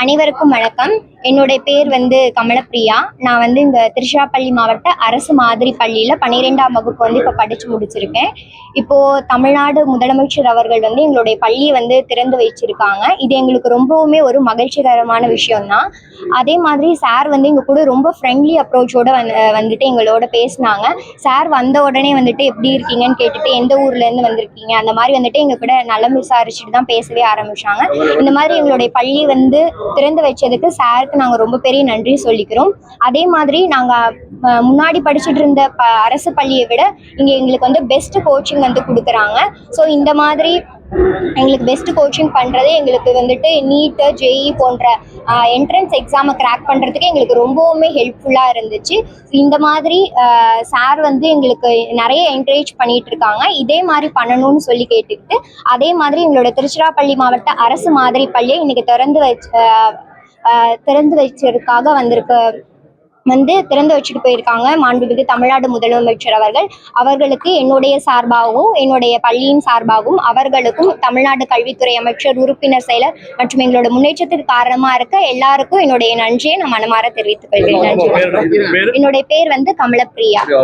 அனைவருக்கும் வணக்கம். என்னுடைய பேர் கமலப்பிரியா. நான் இந்த திருச்சிராப்பள்ளி மாவட்ட அரசு மாதிரி பள்ளியில் 12ஆம் வகுப்பு இப்போ படித்து முடிச்சிருக்கேன். இப்போது தமிழ்நாடு முதலமைச்சர் அவர்கள் எங்களுடைய பள்ளியை திறந்து வச்சிருக்காங்க. இது எங்களுக்கு ரொம்பவுமே ஒரு மகிழ்ச்சிகரமான விஷயம்தான். அதே மாதிரி சார் எங்கள் கூட ரொம்ப ஃப்ரெண்ட்லி அப்ரோச்சோடு எங்களோட பேசினாங்க. சார் வந்த உடனே எப்படி இருக்கீங்கன்னு கேட்டுட்டு எந்த ஊர்லேருந்து வந்திருக்கீங்க அந்த மாதிரி எங்கள் கூட நலம் விசாரிச்சுட்டு தான் பேசவே ஆரம்பித்தாங்க. இந்த மாதிரி எங்களுடைய பள்ளி திறந்து வச்சதுக்கு சாருக்கு நாங்கள் ரொம்ப பெரிய நன்றி சொல்லிக்கிறோம். அதே மாதிரி நாங்கள் முன்னாடி படிச்சுட்டு இருந்த அரசு பள்ளியை விட இங்கே எங்களுக்கு பெஸ்ட் கோச்சிங் கொடுக்குறாங்க. ஸோ இந்த மாதிரி எங்களுக்கு பெஸ்ட் கோச்சிங் பண்ணுறது எங்களுக்கு நீட்டு ஜேஇ போன்ற என்ட்ரன்ஸ் எக்ஸாமை கிராக் பண்ணுறதுக்கு எங்களுக்கு ரொம்பவுமே ஹெல்ப்ஃபுல்லாக இருந்துச்சு. இந்த மாதிரி சார் எங்களுக்கு நிறைய என்கரேஜ் பண்ணிட்டு இருக்காங்க. இதே மாதிரி பண்ணணும்னு சொல்லி கேட்டுக்கிட்டு அதே மாதிரி எங்களோட திருச்சிராப்பள்ளி மாவட்ட அரசு மாதிரி பள்ளியை இன்னைக்கு திறந்து வச்சதுக்காக திறந்து வச்சுட்டு போயிருக்காங்க மாண்புமிகு தமிழ்நாடு முதலமைச்சர் அவர்களுக்கு என்னுடைய சார்பாகவும் என்னுடைய பள்ளியின் சார்பாகவும் அவர்களுக்கும் தமிழ்நாடு கல்வித்துறை அமைச்சர் உறுப்பினர் செயலர் மற்றும் எங்களோட முன்னேற்றத்துக்கு காரணமா இருக்க எல்லாருக்கும் என்னுடைய நன்றியை நான் மனமாற தெரிவித்துக் கொள்கிறேன். நன்றி. என்னுடைய பேர் கமலப்பிரியா.